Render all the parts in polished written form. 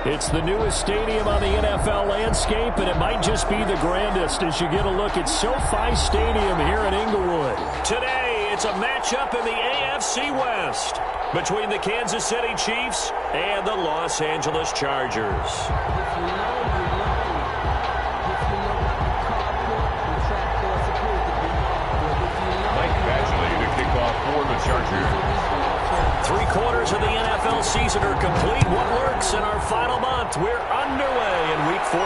It's the newest stadium on the NFL landscape, and it might just be the grandest as you get a look at SoFi Stadium here in Inglewood. Today, it's a matchup in the AFC West between the Kansas City Chiefs and the Los Angeles Chargers. Three quarters of the NFL season are complete. What works in our final month? We're underway in Week 14.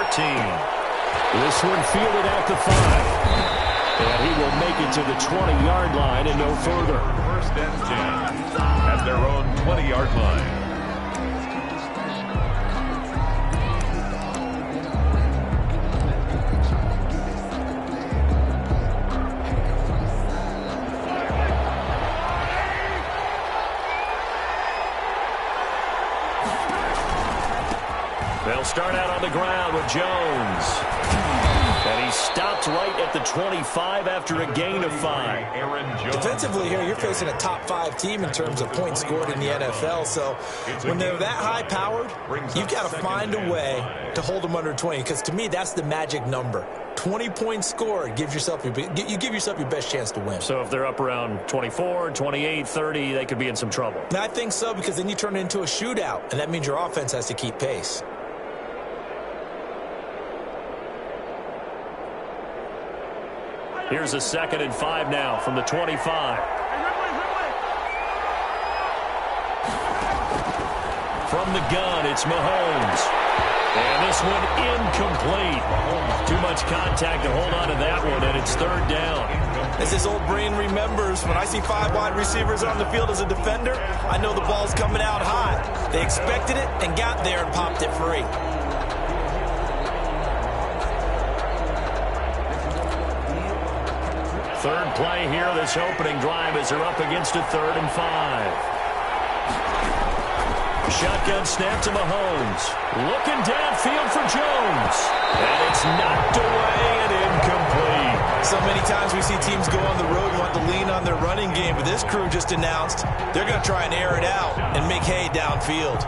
This one fielded at the 5. And he will make it to the 20-yard line and no further. First and 10 at their own 20-yard line. They'll start out on the ground with Jones. And he stopped right at the 25 after a gain of 5. Defensively here, you're facing a top-5 team in terms of points scored in the NFL. So when they're that high-powered, you've got to find a way to hold them under 20. Because to me, that's the magic number. 20 points scored gives yourself you give yourself your best chance to win. So if they're up around 24, 28, 30, they could be in some trouble. I think so, because then you turn it into a shootout, and that means your offense has to keep pace. Here's a 2nd and 5 now from the 25. From the gun, it's Mahomes. And this one incomplete. Too much contact to hold on to that one, and it's 3rd down. As this old brain remembers, when I see 5 wide receivers on the field as a defender, I know the ball's coming out high. They expected it and got there and popped it free. Third play here, this opening drive as they're up against a 3rd and 5. Shotgun snap to Mahomes. Looking downfield for Jones. And it's knocked away and incomplete. So many times we see teams go on the road and want to lean on their running game, but this crew just announced they're going to try and air it out and make hay downfield.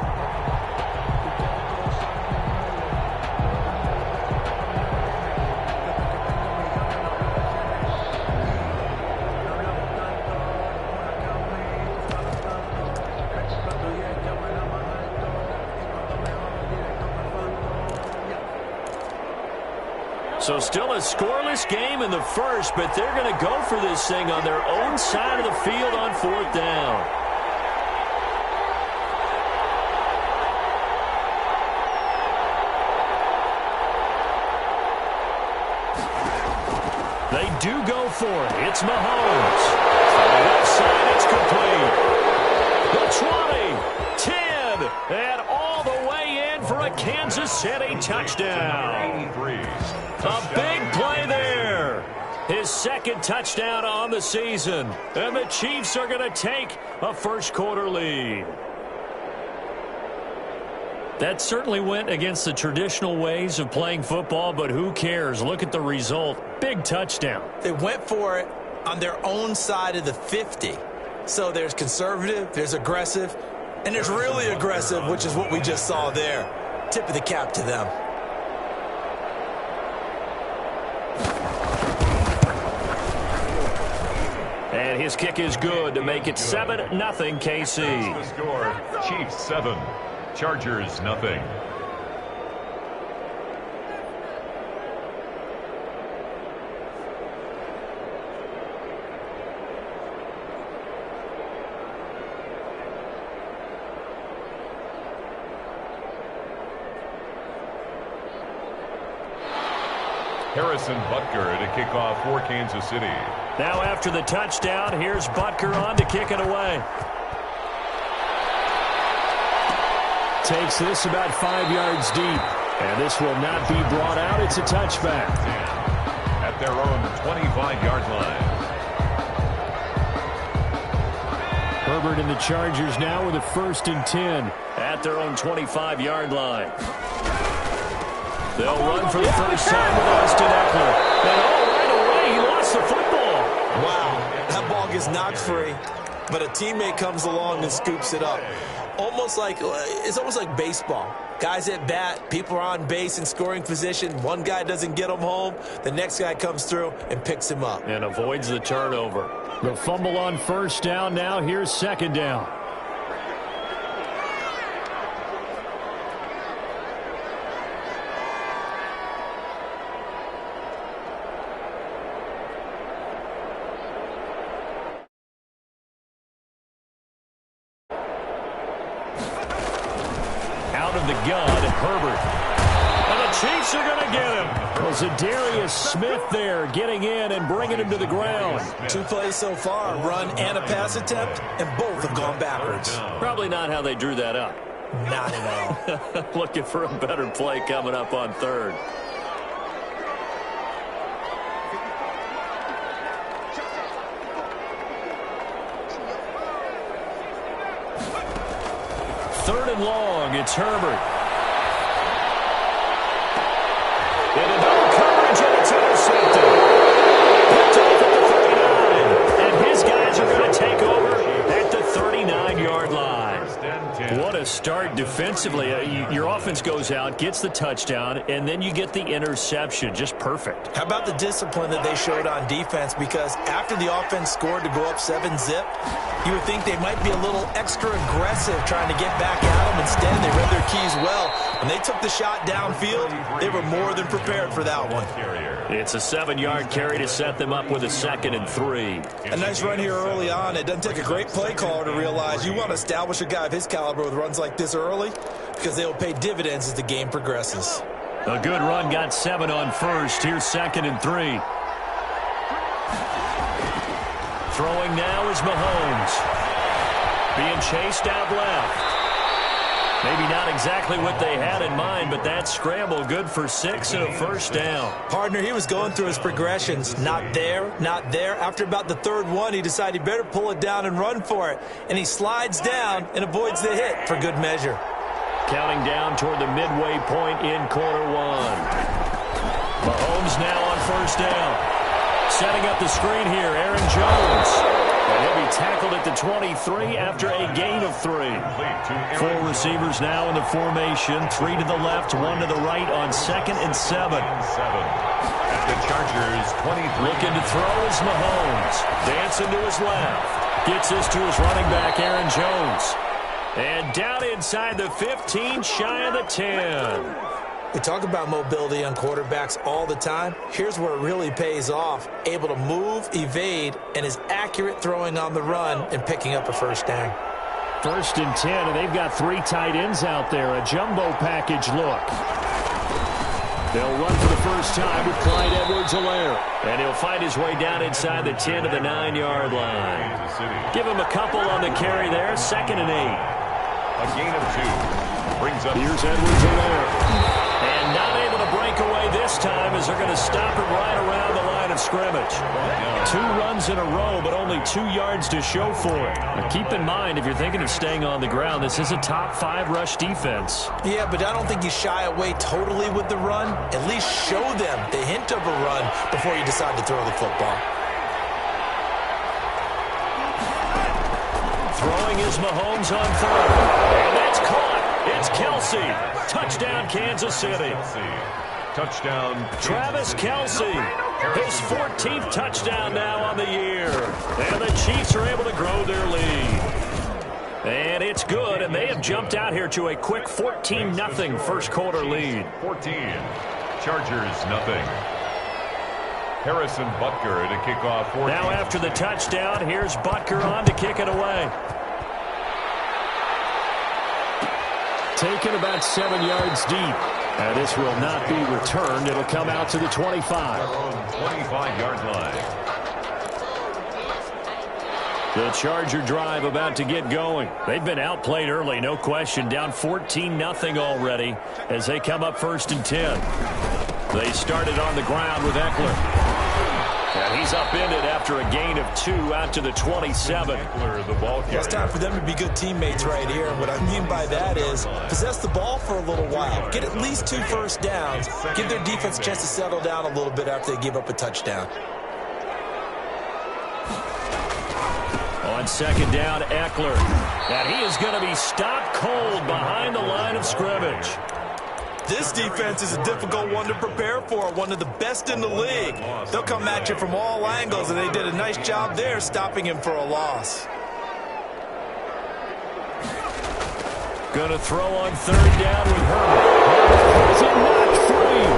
So still a scoreless game in the first, but they're going to go for this thing on their own side of the field on 4th down. They do go for it. It's Mahomes. On the left side, it's complete. The 20, 10, and all the way in for a Kansas City touchdown. A big play there. His 2nd touchdown on the season. And the Chiefs are going to take a first-quarter lead. That certainly went against the traditional ways of playing football, but who cares? Look at the result. Big touchdown. They went for it on their own side of the 50. So there's conservative, there's aggressive, and there's really aggressive, which is what we just saw there. Tip of the cap to them. And his kick is good to make it 7-0 KC. The score, Chiefs 7, Chargers 0. Harrison Butker to kick off for Kansas City. Now after the touchdown, here's Butker on to kick it away. Takes this about 5 yards deep. And this will not be brought out. It's a touchback. At their own 25-yard line. Herbert and the Chargers now with a 1st and 10 at their own 25-yard line. They'll run for the first time with Austin Eckler. And right away, he lost the football. Wow, that ball gets knocked free, but a teammate comes along and scoops it up. it's almost like baseball. Guys at bat, people are on base in scoring position. One guy doesn't get them home. The next guy comes through and picks him up. And avoids the turnover. The fumble on first down. Now here's second down. Out of the gun, Herbert. And the Chiefs are going to get him. Well, Zadarius Smith there getting in and bringing him to the ground. 2 plays so far, run and a pass attempt, and both have gone backwards. Probably not how they drew that up. Not at all. Looking for a better play coming up on third. Third and long, it's Herbert. Into double coverage, and it's intercepted. Picked off at the 39. And his guys are going to take over at the 39-yard line. What a start defensively. Your offense goes out, gets the touchdown, and then you get the interception. Just perfect. How about the discipline that they showed on defense? Because after the offense scored to go up 7-zip, you would think they might be a little extra aggressive trying to get back at them. Instead, they read their keys well. When they took the shot downfield, they were more than prepared for that one. It's a 7-yard carry to set them up with a 2nd and 3. A nice run here early on. It doesn't take a great play caller to realize you want to establish a guy of his caliber with runs like this early because they will pay dividends as the game progresses. A good run, got 7 on first. Here's 2nd and 3. Throwing now is Mahomes. Being chased out left. Maybe not exactly what they had in mind, but that scramble good for 6 and a first down. Partner, he was going through his progressions. Not there, not there. After about the third one, he decided he better pull it down and run for it. And he slides down and avoids the hit for good measure. Counting down toward the midway point in quarter one. Mahomes now on first down. Setting up the screen here, Aaron Jones. And he'll be tackled at the 23 after a gain of 3. 4 receivers now in the formation. 3 to the left, 1 to the right on 2nd and 7. At the Chargers, 23. Looking to throw is Mahomes. Dancing to his left. Gets this to his running back, Aaron Jones. And down inside the 15, shy of the 10. We talk about mobility on quarterbacks all the time. Here's where it really pays off. Able to move, evade, and is accurate throwing on the run and picking up a first down. 1st and 10, and they've got 3 tight ends out there. A jumbo package look. They'll run for the first time with Clyde Edwards-Helaire. And he'll find his way down inside the 10 to the 9-yard line. Give him a couple on the carry there. 2nd and 8. A gain of 2. Brings up. Here's Edwards-Helaire. And not able to break away this time as they're going to stop him right around the line of scrimmage. 2 runs in a row, but only 2 yards to show for it. Now keep in mind, if you're thinking of staying on the ground, this is a top 5 rush defense. Yeah, but I don't think you shy away totally with the run. At least show them the hint of a run before you decide to throw the football. Throwing is Mahomes on third. And that's caught. It's Kelsey. Touchdown, Kansas City. Touchdown, Travis Kelsey. His 14th touchdown now on the year. And the Chiefs are able to grow their lead. And it's good, and they have jumped out here to a quick 14-0 first quarter lead. 14. Chargers, nothing. Harrison Butker to kick off 14. Now after the touchdown, here's Butker on to kick it away. Taken about 7 yards deep. And this will not be returned. It'll come out to the 25. 25-yard line. The Charger drive about to get going. They've been outplayed early, no question. Down 14-0 already as they come up 1st and 10. They started on the ground with Eckler. And he's upended after a gain of 2 out to the 27. It's time for them to be good teammates right here. And what I mean by that is possess the ball for a little while. Get at least 2 first downs. Give their defense a chance to settle down a little bit after they give up a touchdown. On On second down, Eckler. And he is going to be stopped cold behind the line of scrimmage. This defense is a difficult one to prepare for, one of the best in the league. They'll come at you from all angles, and they did a nice job there stopping him for a loss. Going to throw on third down with Herbert. Is it not free?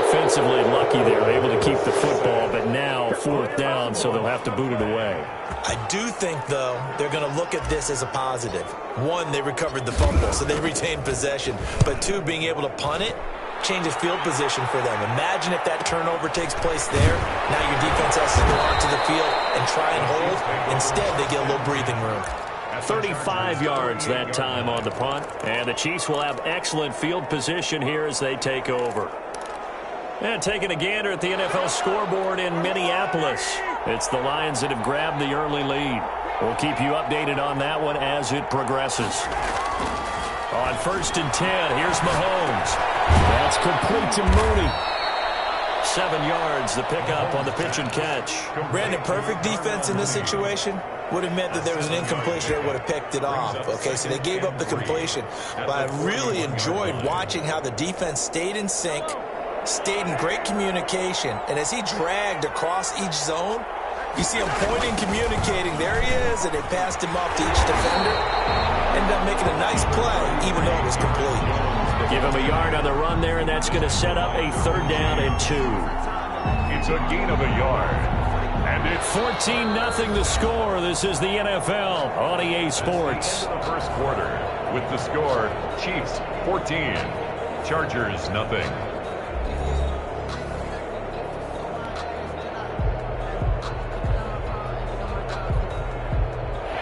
Offensively lucky they were able to keep the football, but now fourth down, so they'll have to boot it away. I do think, though, they're going to look at this as a positive. One, they recovered the fumble, so they retained possession. But two, being able to punt it changes field position for them. Imagine if that turnover takes place there. Now your defense has to go onto the field and try and hold. Instead, they get a little breathing room. 35 yards that time on the punt. And the Chiefs will have excellent field position here as they take over. And taking a gander at the NFL scoreboard in Minneapolis. It's the Lions that have grabbed the early lead. We'll keep you updated on that one as it progresses. On 1st and 10, here's Mahomes. That's complete to Mooney. 7 yards, the pickup on the pitch and catch. Brandon, perfect defense in this situation would have meant that there was an incompletion that would have picked it off. Okay, so they gave up the completion. But I really enjoyed watching how the defense stayed in sync, stayed in great communication, and as he dragged across each zone, you see him pointing, communicating. There he is, and they passed him off to each defender. Ended up making a nice play, even though it was complete. Give him a yard on the run there, and that's going to set up a 3rd down and 2. It's a gain of a yard. And it's 14-0 the score. This is the NFL on EA Sports. The first quarter with the score, Chiefs 14, Chargers 0.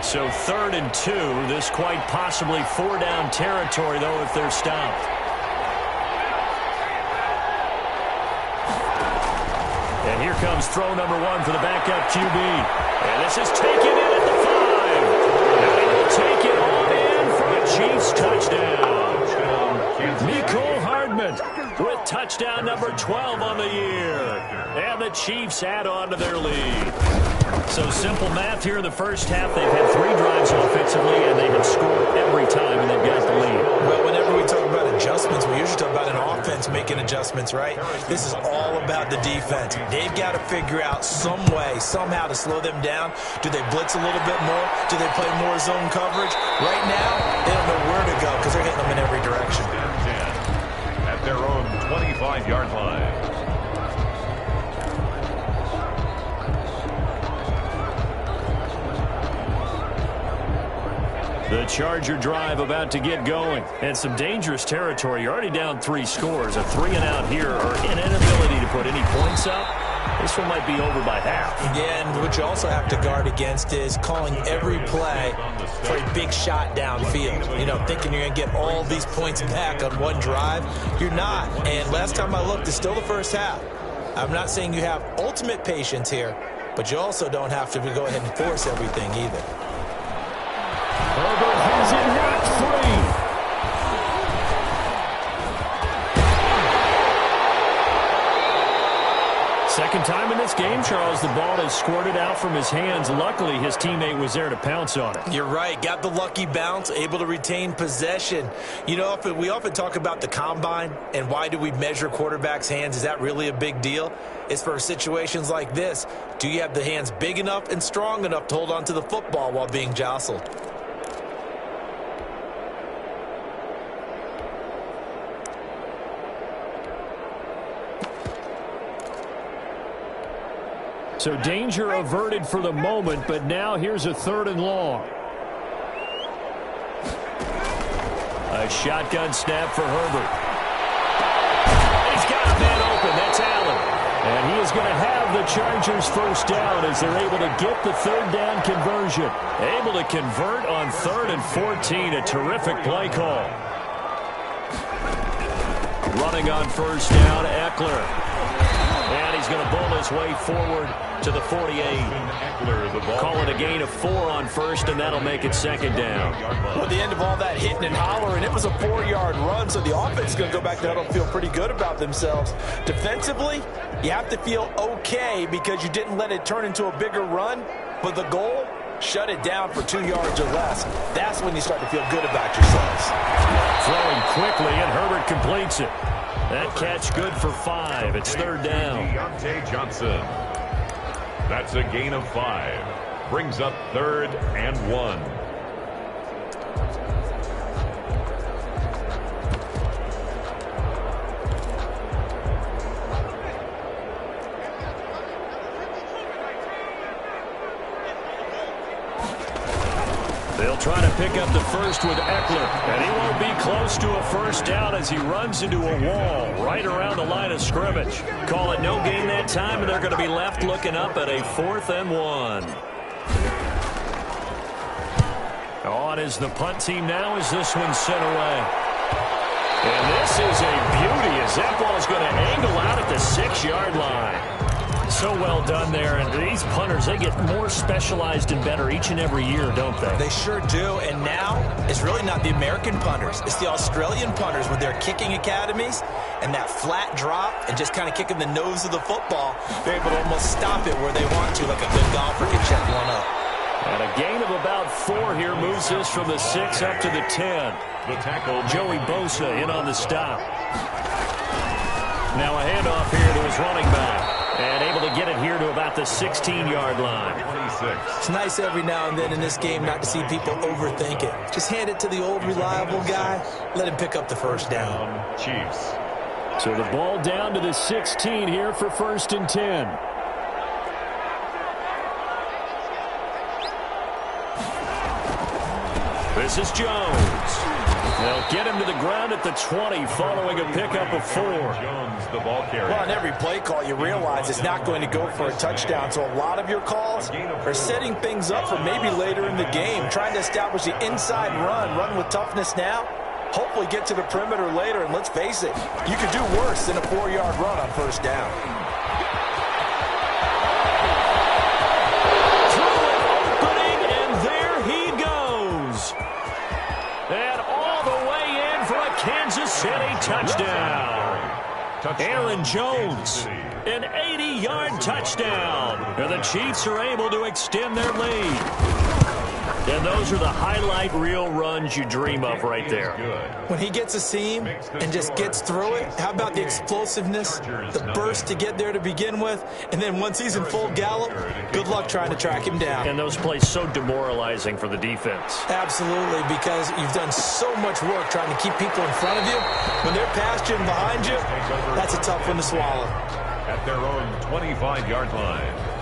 So 3rd and 2. This quite possibly 4-down territory, though, if they're stopped. And here comes throw number 1 for the backup QB. And this is taken in at the 5. And he will take it on in for a Chiefs touchdown. Mecole Hardman with touchdown number 12 on the year. And the Chiefs add on to their lead. So simple math here in the first half. They've had 3 drives offensively, and they have scored every time, and they've got the lead. Well, whenever we talk about adjustments, we usually talk about an offense making adjustments, right? This is all about the defense. They've got to figure out some way, somehow to slow them down. Do they blitz a little bit more? Do they play more zone coverage? Right now, they don't know where to go because they're hitting them in every direction. At their own 25-yard line. The Charger drive about to get going. And some dangerous territory. You're already down 3 scores. A 3-and-out here, or an inability to put any points up. This one might be over by half. Yeah, and what you also have to guard against is calling every play for a big shot downfield. You know, thinking you're going to get all these points back on one drive. You're not. And last time I looked, it's still the first half. I'm not saying you have ultimate patience here, but you also don't have to go ahead and force everything either. Herbert has it knocked free. Second time in this game, Charles, the ball is squirted out from his hands. Luckily, his teammate was there to pounce on it. You're right. Got the lucky bounce, able to retain possession. You know, we often talk about the combine and why do we measure quarterbacks' hands. Is that really a big deal? It's for situations like this. Do you have the hands big enough and strong enough to hold on to the football while being jostled? So danger averted for the moment, but now here's a 3rd and long. A shotgun snap for Herbert. He's got a man open. That's Allen. And he is going to have the Chargers first down as they're able to get the 3rd down conversion. Able to convert on 3rd and 14. A terrific play call. Running on first down, Eckler. And he's going to bull his way forward to the 48. Call it a gain of 4 on first, and that'll make it 2nd down. Well, at the end of all that hitting and hollering, it was a 4-yard run, so the offense is going to go back there and feel pretty good about themselves. Defensively, you have to feel okay because you didn't let it turn into a bigger run, But the goal, shut it down for 2 yards or less. That's when you start to feel good about yourselves. Throwing quickly, and Herbert completes it. That catch good for 5. It's third down. Deontay Johnson. That's a gain of 5. Brings up 3rd and 1. They'll try to pick up the first with Eckler, and he won't be close to a first down as he runs into a wall right around the line of scrimmage. Call it no gain that time, and they're going to be left looking up at a 4th and 1. On is the punt team now as this one's sent away. And this is a beauty as that ball's going to angle out at the 6-yard line. So well done there, and these punters, they get more specialized and better each and every year, don't they? They sure do, and now it's really not the American punters. It's the Australian punters with their kicking academies and that flat drop and just kind of kicking the nose of the football. They're able to almost stop it where they want to, like a good golfer can check one up. And a gain of about 4 here moves this from the 6 up to the 10. The tackle, Joey Bosa in on the stop. Now a handoff here to his running back. And able to get it here to about the 16-yard line. 26. It's nice every now and then in this game not to see people overthink it. Just hand it to the old reliable guy. Let him pick up the first down. Chiefs. So the ball down to the 16 here for 1st and 10. This is Jones. They'll get him to the ground at the 20 following a pickup of 4. Jones, the ball carrier. Well, on every play call, you realize it's not going to go for a touchdown. So a lot of your calls are setting things up for maybe later in the game, trying to establish the inside run with toughness now, hopefully get to the perimeter later. And let's face it, you could do worse than a 4-yard run on first down. Kansas City touchdown. Aaron Jones, an 80-yard touchdown. And the Chiefs are able to extend their lead. And those are the highlight reel runs you dream of right there. When he gets a seam and just gets through it, how about the explosiveness, the burst to get there to begin with, and then once he's in full gallop, good luck trying to track him down. And those plays so demoralizing for the defense. Absolutely, because you've done so much work trying to keep people in front of you. When they're past you and behind you, that's a tough one to swallow. At their own 25-yard line.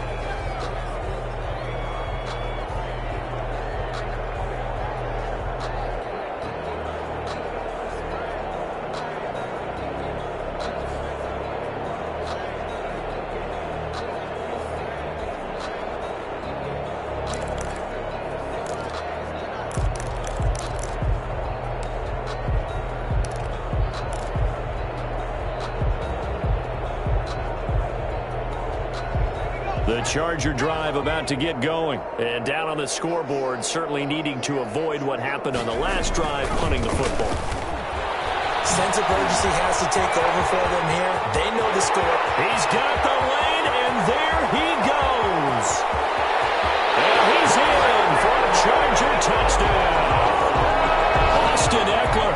The Charger drive about to get going. And down on the scoreboard, certainly needing to avoid what happened on the last drive, punting the football. Sense of urgency has to take over for them here. They know the score. He's got the lane, and there he goes. And he's in for a Charger touchdown. Austin Eckler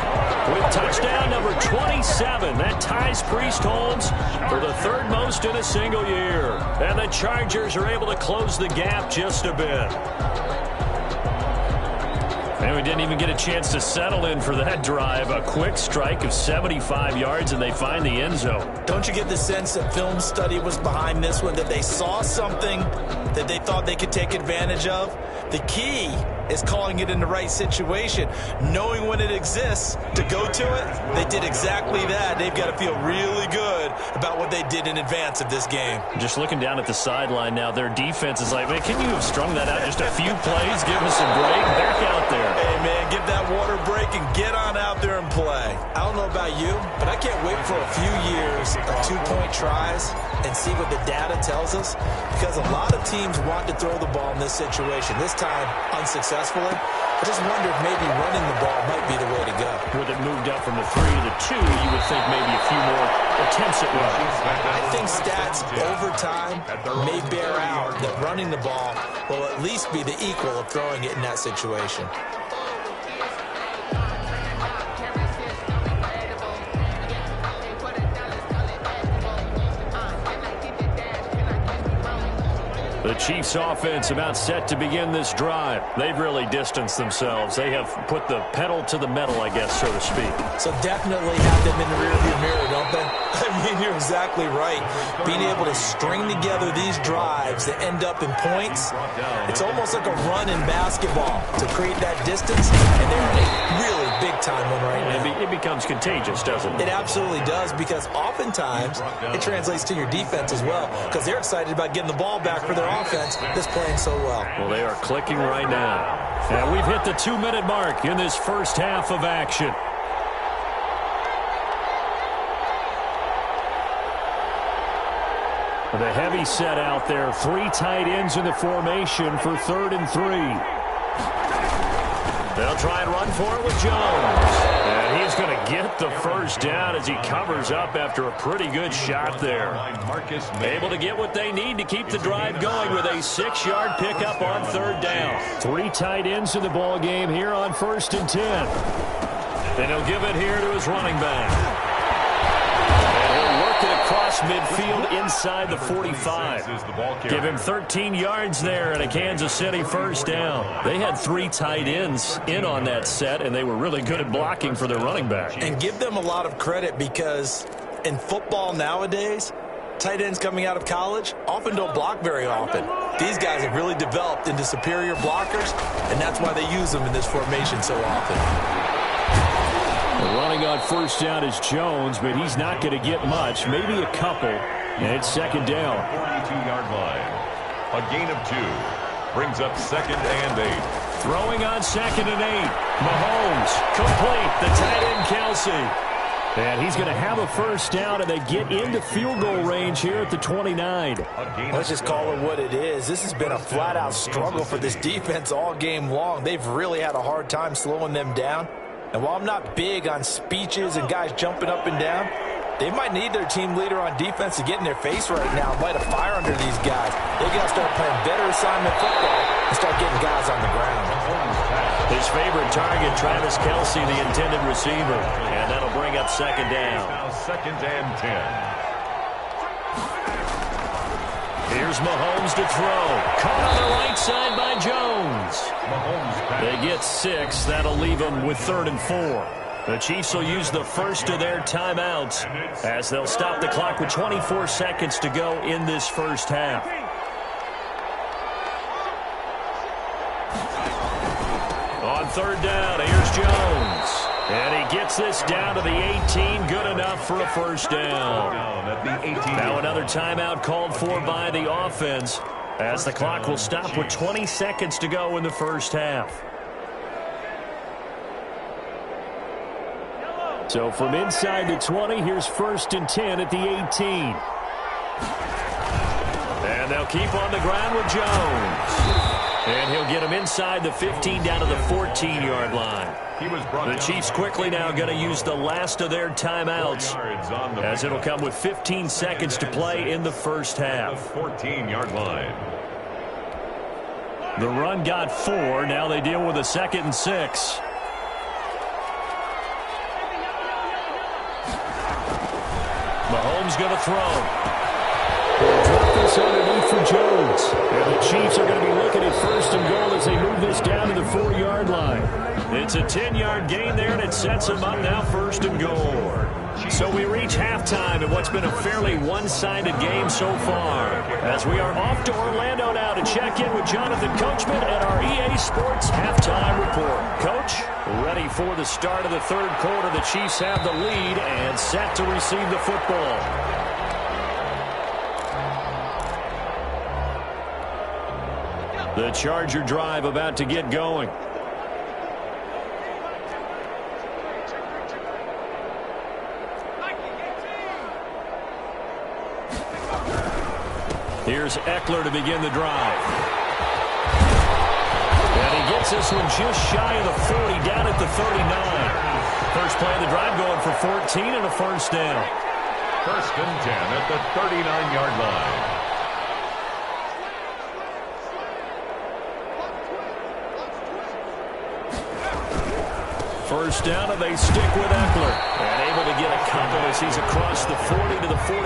with touchdown number 27. That ties Priest-Holmes for the 3rd most in a single year. And the Chargers are able to close the gap just a bit. And we didn't even get a chance to settle in for that drive. A quick strike of 75 yards, and they find the end zone. Don't you get the sense that film study was behind this one, that they saw something that they thought they could take advantage of? The key is calling it in the right situation, knowing when it exists to go to it. They did exactly that. They've got to feel really good about what they did in advance of this game. Just looking down at the sideline now, their defense is like, man, can you have strung that out just a few plays? Give us a break. Back out there. Hey, man, give that water break and get on out there and play. I don't know about you, but I can't wait for a few years of 2-point tries and see what the data tells us, because a lot of teams want to throw the ball in this situation. This time, unsuccessfully. I just wonder if maybe running the ball might be the way to go. With it moved up from the 3 to the 2, you would think maybe a few more attempts at running. I think stats over time may bear out that running the ball will at least be the equal of throwing it in that situation. The Chiefs offense about set to begin this drive. They've really distanced themselves. They have put the pedal to the metal, I guess, so to speak. So definitely have them in the rearview mirror, don't they? I mean, you're exactly right. Being able to string together these drives that end up in points, it's almost like a run in basketball to create that distance, and they're in a really big-time one right now. It becomes contagious, doesn't it? It absolutely does, because oftentimes it translates to your defense as well, because they're excited about getting the ball back for their offense that's playing so well. Well, they are clicking right now. And we've hit the 2-minute mark in this first half of action. The heavy set out there. 3 tight ends in the formation for 3rd and 3. They'll try and run for it with Jones. And he's going to get the first down as he covers up after a pretty good shot there. Able to get what they need to keep the drive going with a 6-yard pickup on 3rd down. 3 tight ends in the ball game here on 1st and 10. And he'll give it here to his running back. Across midfield inside the 45. Give him 13 yards there and a Kansas City first down. They had 3 tight ends in on that set, and they were really good at blocking for their running back. And give them a lot of credit, because in football nowadays, tight ends coming out of college often don't block very often. These guys have really developed into superior blockers, and that's why they use them in this formation so often. Running on first down is Jones, but he's not going to get much, maybe a couple, and it's 2nd down. 42-yard line. A gain of 2. Brings up 2nd and 8. Throwing on 2nd and 8. Mahomes, complete. The tight end, Kelsey. And he's going to have a first down, and they get into field goal range here at the 29. Let's just call it what it is. This has been a flat-out struggle for this defense all game long. They've really had a hard time slowing them down. And while I'm not big on speeches and guys jumping up and down, they might need their team leader on defense to get in their face right now and light a fire under these guys. They got to start playing better assignment football and start getting guys on the ground. His favorite target, Travis Kelsey, the intended receiver. And that'll bring up 2nd down. Now 2nd and 10. Here's Mahomes to throw. Caught on the right side by Jones. They get 6. That'll leave them with 3rd and 4. The Chiefs will use the first of their timeouts as they'll stop the clock with 24 seconds to go in this first half. On 3rd down, here's Jones. And he gets this down to the 18. Good enough for a first down. Now another timeout called for by the offense as the clock will stop with 20 seconds to go in the first half. So from inside the 20, here's 1st and 10 at the 18. And they'll keep on the ground with Jones. And he'll get him inside the 15 down to the 14-yard line. The Chiefs quickly now going to use the last of their timeouts as it'll come with 15 seconds to play in the first half. 14-yard line. The run got 4. Now they deal with a 2nd and 6. Mahomes going to throw. They'll drop this underneath for Jones. And the Chiefs are going to be looking at 1st and goal as they move this down to the 4-yard line. It's a 10-yard gain there, and it sets them up now 1st and goal. So we reach halftime in what's been a fairly one-sided game so far. As we are off to Orlando now to check in with Jonathan Coachman at our EA Sports Halftime Report. Coach, ready for the start of the 3rd quarter. The Chiefs have the lead and set to receive the football. The Charger drive about to get going. Here's Eckler to begin the drive. And he gets this one just shy of the 40, down at the 39. First play of the drive going for 14 and a first down. 1st and 10 at the 39-yard line. First down, and they stick with Eckler. And able to get a couple as he's across the 40 to the 41.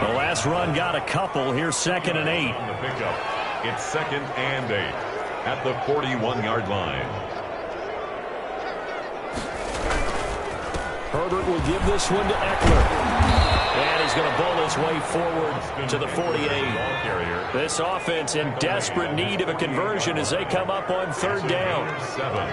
The last run got a couple. Here's 2nd and 8. On the pickup, it's 2nd and 8 at the 41-yard line. Herbert will give this one to Eckler. And he's going to bowl his way forward to the 48. This offense in desperate need of a conversion as they come up on 3rd down. 7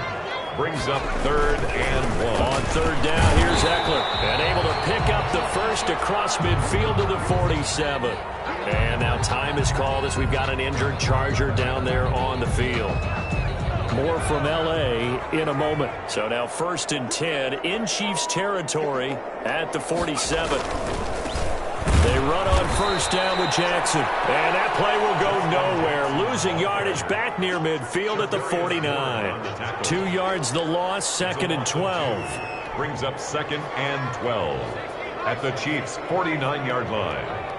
brings up 3rd and 1. On 3rd down, here's Eckler. And able to pick up the first across midfield to the 47. And now time is called as we've got an injured Charger down there on the field. More from L.A. in a moment. So now 1st and 10 in Chiefs territory at the 47. They run on 1st down with Jackson. And that play will go nowhere. Losing yardage back near midfield at the 49. 2 yards the loss, 2nd and 12. Brings up 2nd and 12 at the Chiefs' 49-yard line.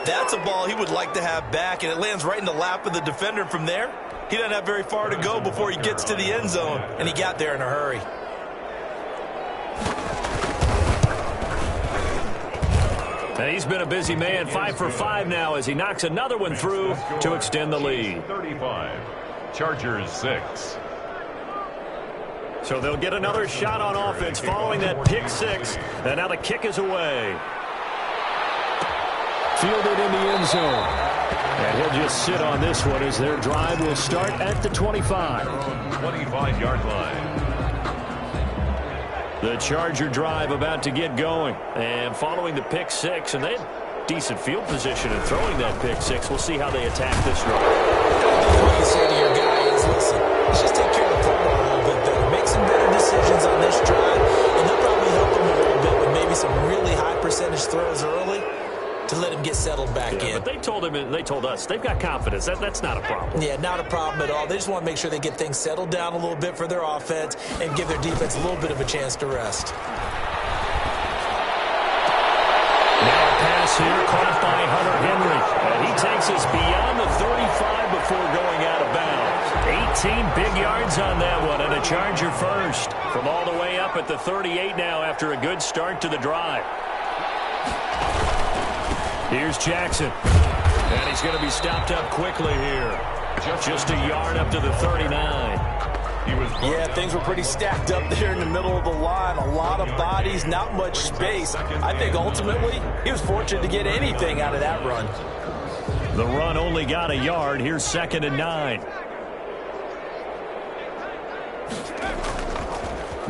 That's a ball he would like to have back, and it lands right in the lap of the defender. From there, he doesn't have very far to go before he gets to the end zone, and he got there in a hurry. And he's been a busy man, 5 for 5 now as he knocks another one through to extend the lead. 35, Chargers 6. So they'll get another shot on offense following that pick 6, and now the kick is away. Fielded in the end zone. And he'll just sit on this one as their drive will start at the 25. 25-yard line. The Charger drive about to get going. And following the pick 6, and they had decent field position in throwing that pick 6. We'll see how they attack this drive. What you say to your guy is, listen, let's just take care of the football a little bit better. Make some better decisions on this drive, and they'll probably help him a little bit with maybe some really high percentage throws early to let him get settled back in. But they told him, they told us, they've got confidence. That's not a problem. Yeah, not a problem at all. They just want to make sure they get things settled down a little bit for their offense and give their defense a little bit of a chance to rest. Now a pass here caught by Hunter Henry. And he takes us beyond the 35 before going out of bounds. 18 big yards on that one, and a Charger first. From all the way up at the 38 now after a good start to the drive. Here's Jackson. And he's going to be stopped up quickly here. Just a yard up to the 39. Yeah, things were pretty stacked up there in the middle of the line. A lot of bodies, not much space. I think ultimately he was fortunate to get anything out of that run. The run only got a yard. Here's 2nd and 9.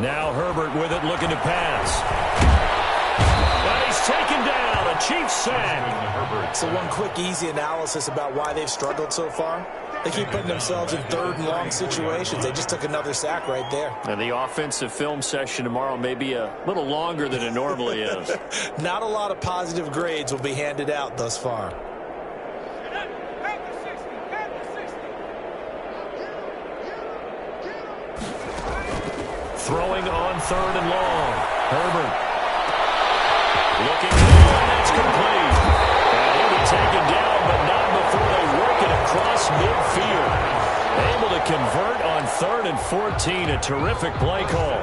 Now Herbert with it, looking to pass. But he's taken down. A Chiefs sack. So one quick, easy analysis about why they've struggled so far. They keep putting themselves in 3rd and long situations. They just took another sack right there. And the offensive film session tomorrow may be a little longer than it normally is. Not a lot of positive grades will be handed out thus far. Throwing on 3rd and long. Herbert. Looking down, that's complete. And he'll be taken down, but not before they work it across midfield. Able to convert on 3rd and 14. A terrific play call.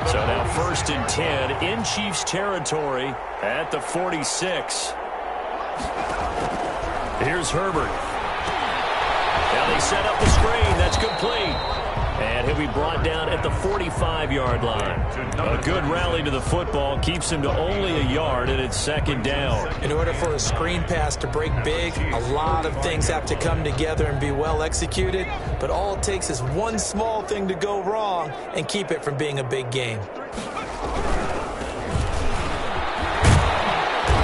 So now 1st and 10 in Chiefs territory at the 46. Here's Herbert. Now they set up the screen. That's complete. And he'll be brought down at the 45-yard line. A good rally to the football keeps him to only a yard, and it's 2nd down. In order for a screen pass to break big, a lot of things have to come together and be well executed. But all it takes is one small thing to go wrong and keep it from being a big game.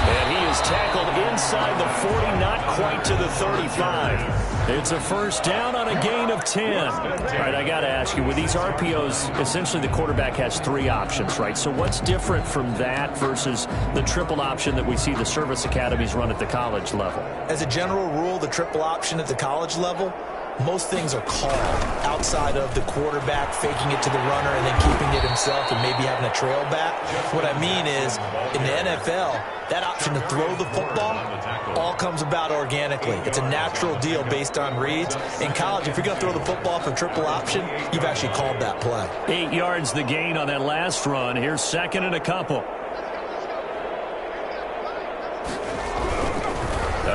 And he is He's tackled inside the 40, not quite to the 35. It's a first down on a gain of 10. All right, I got to ask you, with these RPOs, essentially the quarterback has 3 options, right? So what's different from that versus the triple option that we see the service academies run at the college level? As a general rule, the triple option at the college level, most things are called outside of the quarterback faking it to the runner and then keeping it himself and maybe having a trail back. What I mean is, in the NFL, that option to throw the football all comes about organically. It's a natural deal based on reads. In college, if you're going to throw the football for triple option, you've actually called that play. 8 yards the gain on that last run. Here's second and a couple.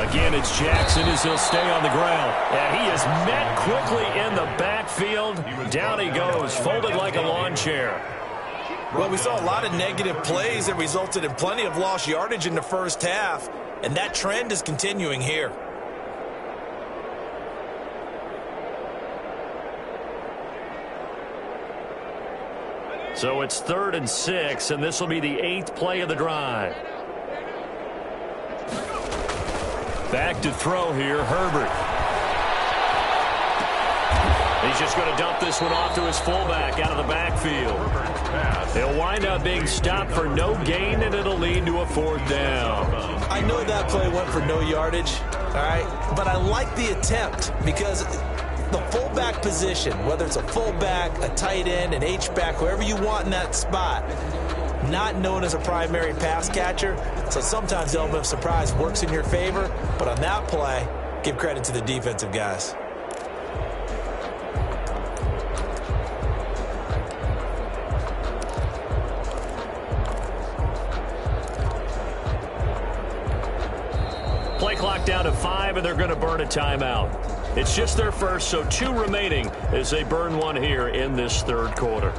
Again, it's Jackson as he'll stay on the ground. And he is met quickly in the backfield. Down he goes, folded like a lawn chair. Well, we saw a lot of negative plays that resulted in plenty of lost yardage in the first half, and that trend is continuing here. So it's 3rd and 6, and this will be the 8th play of the drive. Back to throw here, Herbert. He's just going to dump this one off to his fullback out of the backfield. He'll wind up being stopped for no gain, and it'll lead to a 4th down. I know that play went for no yardage, all right, but I like the attempt because the fullback position, whether it's a fullback, a tight end, an H-back, whoever you want in that spot, not known as a primary pass catcher, so sometimes the element of surprise works in your favor, but on that play, give credit to the defensive guys. Play clock down to 5, and they're going to burn a timeout. It's just their first, so 2 remaining as they burn one here in this 3rd quarter.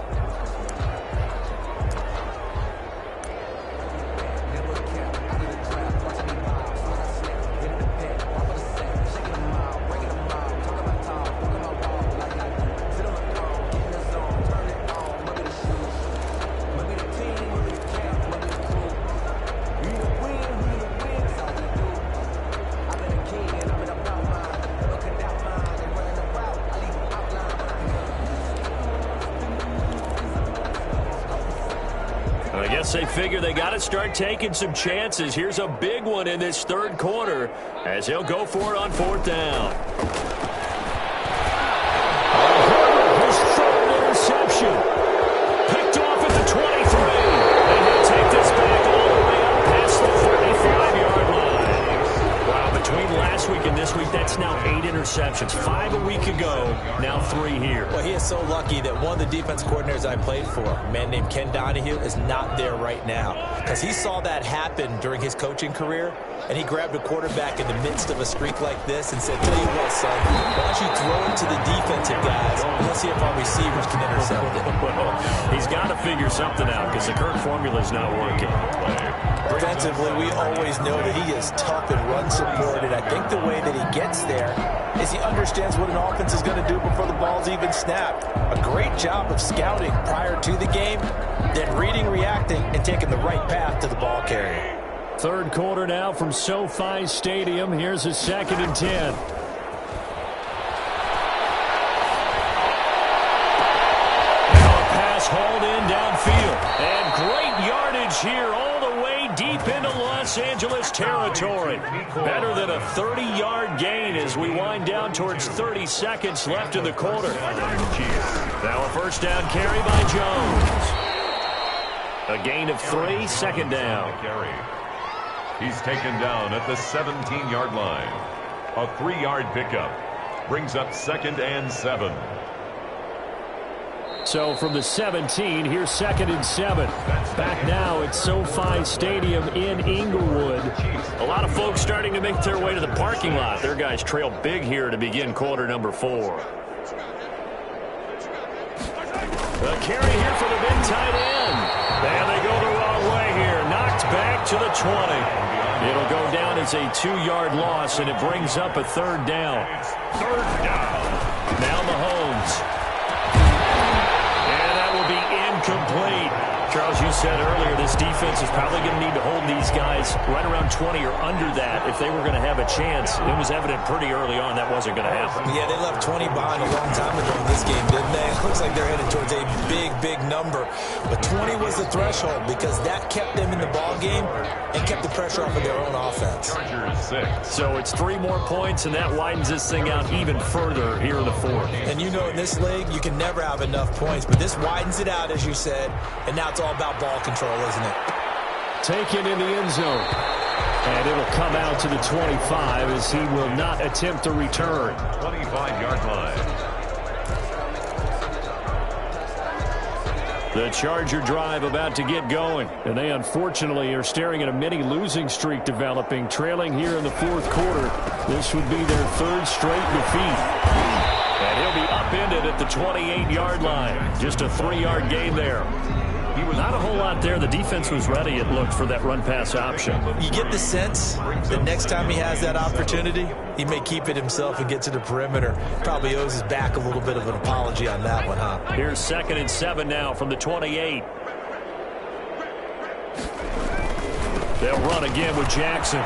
They figure they got to start taking some chances. Here's a big one in this 3rd quarter as he'll go for it on 4th down. His 3rd interception. Picked off at the 23. And he'll take this back all the way up past the 35-yard line. Wow, between last week and this week, that's now 8 interceptions. 5 a week ago, now 3 here. Well, he is so lucky that one of the defense coordinators I played for, a man named Ken Donahue, is not there right now because he saw that happen during his coaching career, and he grabbed a quarterback in the midst of a streak like this and said, tell you what, son, why don't you throw it to the defensive guys and let's see if our receivers can intercept it. Well, he's got to figure something out because the current formula is not working. Defensively, we always know that he is tough and run support, and I think the way that he gets there is he understands what an offense is going to do before the ball's even snapped. A great job of scouting prior to the game, then reading, reacting, and taking the right path to the ball carrier. 3rd quarter now from SoFi Stadium. Here's a 2nd and 10. Hauled in downfield. And great yardage here all the way deep into Los Angeles territory. Better than a 30-yard gain as we wind down towards 30 seconds left in the quarter. Now a 1st down carry by Jones. A gain of 3, 2nd down. He's taken down at the 17-yard line. A 3-yard pickup brings up 2nd and 7. So from the 17, here's 2nd and 7. Back now at SoFi Stadium in Inglewood. A lot of folks starting to make their way to the parking lot. Their guys trail big here to begin quarter number 4. A carry here for the big tight end. And they go the wrong way here. Knocked back to the 20. It'll go down as a 2-yard loss, and it brings up a 3rd down. 3rd down. Now Mahomes. Incomplete. Charles, you said earlier, this defense is probably going to need to hold these guys right around 20 or under that if they were going to have a chance. It was evident pretty early on that wasn't going to happen. Yeah, they left 20 behind a long time ago in this game, didn't they? It looks like they're headed towards a big, big number. But 20 was the threshold because that kept them in the ball game and kept the pressure off of their own offense. So it's 3 more points, and that widens this thing out even further here in the fourth. And you know in this league, you can never have enough points, but this widens it out, as you said, and now it's all about ball control, isn't it? Taken in the end zone. And it'll come out to the 25 as he will not attempt a return. 25-yard line. The Charger drive about to get going. And they unfortunately are staring at a mini losing streak developing, trailing here in the fourth quarter. This would be their 3rd straight defeat. And he'll be upended at the 28-yard line. Just a 3-yard gain there. Not a whole lot there. The defense was ready, it looked, for that run-pass option. You get the sense that next time he has that opportunity, he may keep it himself and get to the perimeter. Probably owes his back a little bit of an apology on that one, huh? Here's 2nd and 7 now from the 28. They'll run again with Jackson.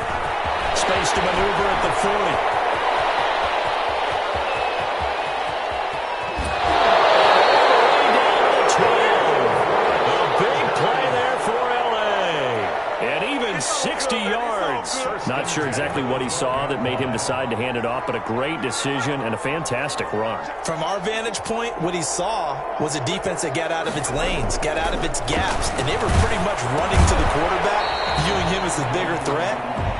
Space to maneuver at the 40. Not sure exactly what he saw that made him decide to hand it off, but a great decision and a fantastic run. From our vantage point, what he saw was a defense that got out of its lanes, got out of its gaps, and they were pretty much running to the quarterback, viewing him as the bigger threat.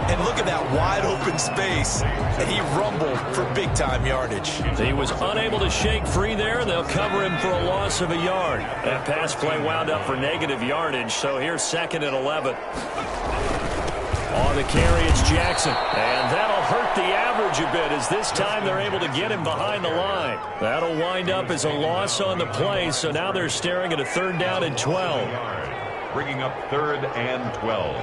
And look at that wide open space, and he rumbled for big-time yardage. He was unable to shake free there. They'll cover him for a loss of a yard. That pass play wound up for negative yardage, so here's 2nd and 11. On the carry, it's Jackson. And that'll hurt the average a bit as this time they're able to get him behind the line. That'll wind up as a loss on the play, so now they're staring at a 3rd down and 12. Bringing up 3rd and 12.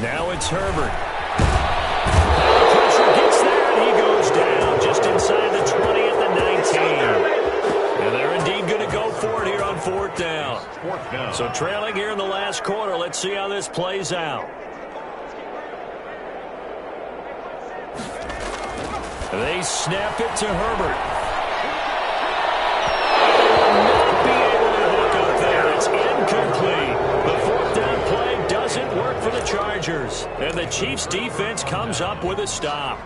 Now it's Herbert. Just inside the 20 at the 19. And they're indeed going to go for it here on 4th down. So trailing here in the last quarter. Let's see how this plays out. They snap it to Herbert. Not be able to hook up there. It's incomplete. The 4th down play doesn't work for the Chargers. And the Chiefs defense comes up with a stop.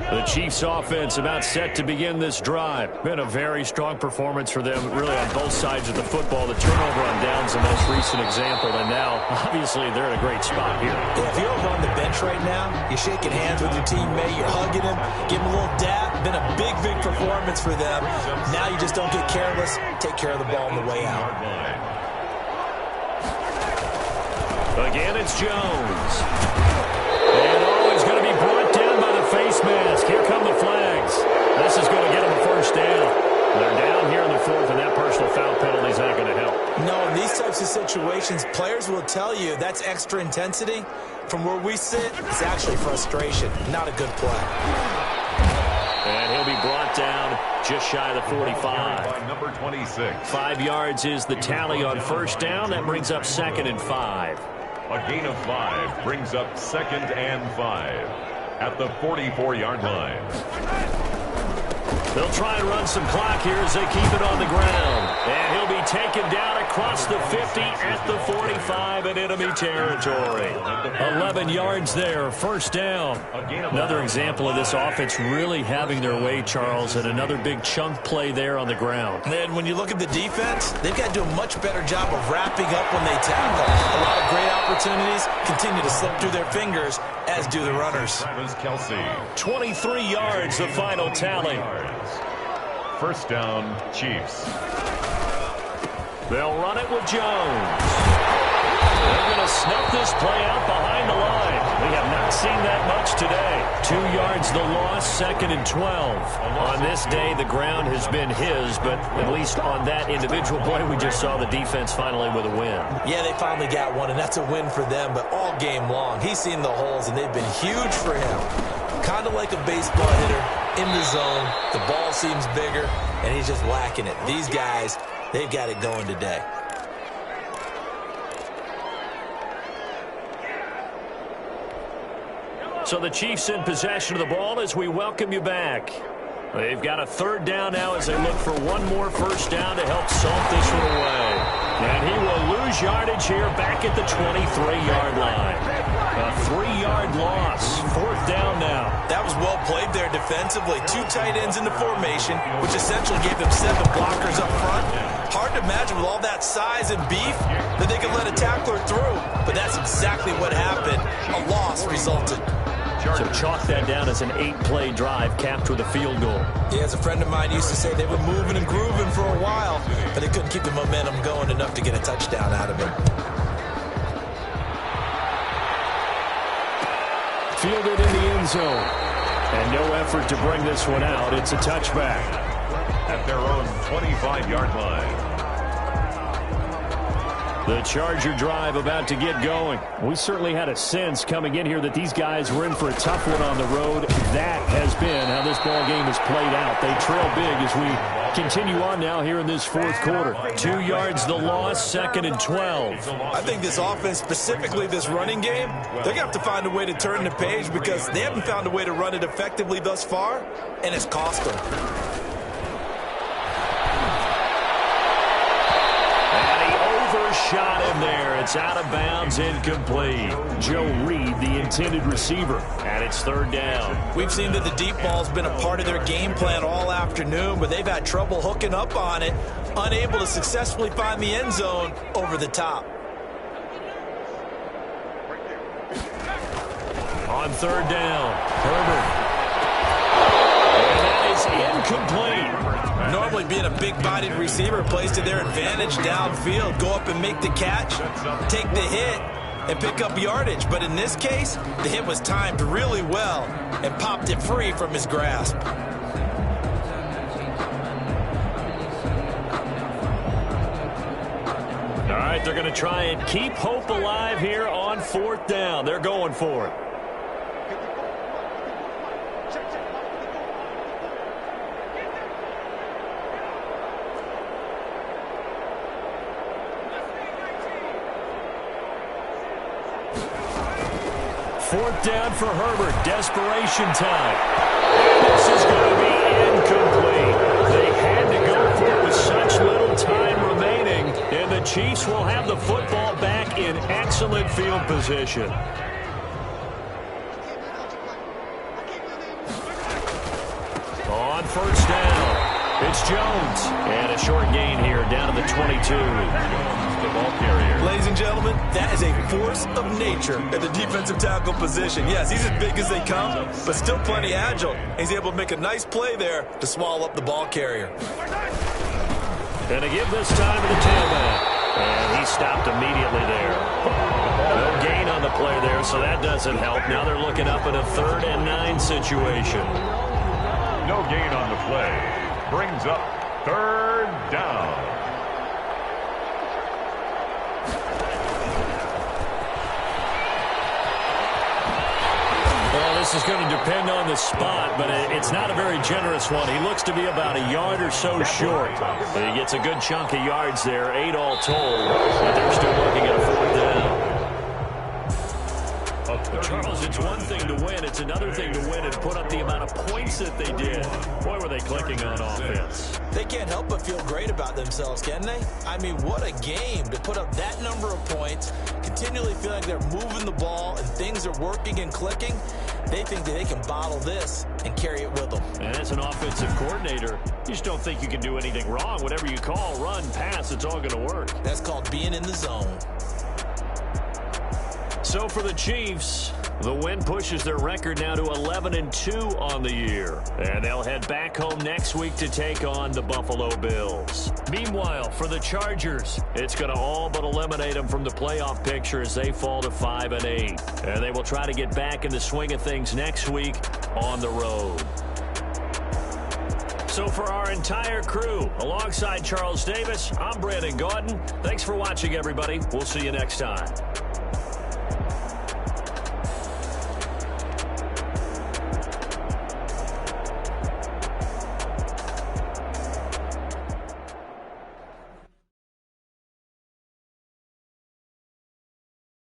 The Chiefs offense about set to begin this drive. Been a very strong performance for them, really on both sides of the football. The turnover on downs the most recent example, and now, obviously, they're in a great spot here. Yeah, if you're over on the bench right now, you're shaking hands with your teammate, you're hugging him, giving him a little dap. Been a big, big performance for them. Now you just don't get careless. Take care of the ball on the way out. Again, it's Jones. And always going to be brought down by the face mask. Here come the flags. This is going to get them a 1st down. They're down here in the 4th, and that personal foul penalty is not going to help. No, in these types of situations, players will tell you that's extra intensity. From where we sit, it's actually frustration. Not a good play. And he'll be brought down just shy of the 45. Number 26. 5 yards is the tally on 1st down. That brings up 2nd and 5. A gain of 5 brings up 2nd and 5 at the 44-yard line. They'll try and run some clock here as they keep it on the ground. And he'll be taken down across the 50 at the 45 in enemy territory. 11 yards there, 1st down. Another example of this offense really having their way, Charles, and another big chunk play there on the ground. And then when you look at the defense, they've got to do a much better job of wrapping up when they tackle. A lot of great opportunities continue to slip through their fingers, as do the runners. 23 yards, the final tally. 1st down, Chiefs. They'll run it with Jones. They're going to snuff this play out behind the line. We have not seen that much today. 2 yards the loss, 2nd and 12. On this day, the ground has been his, but at least on that individual play, we just saw the defense finally with a win. Yeah, they finally got one, and that's a win for them, but all game long, he's seen the holes, and they've been huge for him. Kind of like a baseball hitter in the zone. The ball seems bigger, and he's just whacking it. These guys, they've got it going today. So the Chiefs in possession of the ball as we welcome you back. They've got a 3rd down now as they look for one more first down to help salt this one away. And he will lose yardage here back at the 23-yard line. A 3-yard loss. 4th down now. That was well played there defensively. 2 tight ends in the formation, which essentially gave them 7 blockers up front. Hard to imagine with all that size and beef that they could let a tackler through. But that's exactly what happened. A loss resulted. So chalk that down as an 8-play drive capped with a field goal. Yeah, as a friend of mine used to say, they were moving and grooving for a while, but they couldn't keep the momentum going enough to get a touchdown out of it. Fielded in the end zone. And no effort to bring this one out. It's a touchback. At their own 25-yard line. The Charger drive about to get going. We certainly had a sense coming in here that these guys were in for a tough one on the road. That has been how this ball game has played out. They trail big as we continue on now here in this 4th quarter. 2 yards the loss, 2nd and 12. I think this offense, specifically this running game, they're going to have to find a way to turn the page because they haven't found a way to run it effectively thus far, and it's cost them. Shot him there. It's out of bounds, incomplete. Joe Reed, the intended receiver, and it's 3rd down. We've seen that the deep ball's been a part of their game plan all afternoon, but they've had trouble hooking up on it, unable to successfully find the end zone over the top. On 3rd down, Herbert. And that is incomplete. Normally being a big-bodied receiver plays to their advantage downfield. Go up and make the catch, take the hit, and pick up yardage. But in this case, the hit was timed really well and popped it free from his grasp. All right, they're going to try and keep hope alive here on 4th down. They're going for it. Fourth down for Herbert. Desperation time. This is going to be incomplete. They had to go for it with such little time remaining, and the Chiefs will have the football back in excellent field position. On 1st down, it's Jones. And a short gain here down to the 22. The ball carrier. Ladies and gentlemen, that is a force of nature at the defensive tackle position. Yes, he's as big as they come, but still plenty agile. He's able to make a nice play there to swallow up the ball carrier. And to give this time to the tailback. And he stopped immediately there. No gain on the play there, so that doesn't help. Now they're looking up at a 3rd and 9 situation. No gain on the play. Brings up 3rd down. Well, this is going to depend on the spot, but it's not a very generous one. He looks to be about a yard or so short. He gets a good chunk of yards there, 8 all told, but they're still looking at a 4th down. Charles, it's one thing to win. It's another thing to win and put up the amount of points that they did. Boy, were they clicking on offense. They can't help but feel great about themselves, can they? I mean, what a game to put up that number of points, continually feel like they're moving the ball and things are working and clicking. They think that they can bottle this and carry it with them. And as an offensive coordinator, you just don't think you can do anything wrong. Whatever you call, run, pass, it's all going to work. That's called being in the zone. So for the Chiefs, The win pushes their record now to 11-2 on the year. And they'll head back home next week to take on the Buffalo Bills. Meanwhile, for the Chargers, it's going to all but eliminate them from the playoff picture as they fall to 5-8. And they will try to get back in the swing of things next week on the road. So for our entire crew, alongside Charles Davis, I'm Brandon Gaudin. Thanks for watching, everybody. We'll see you next time.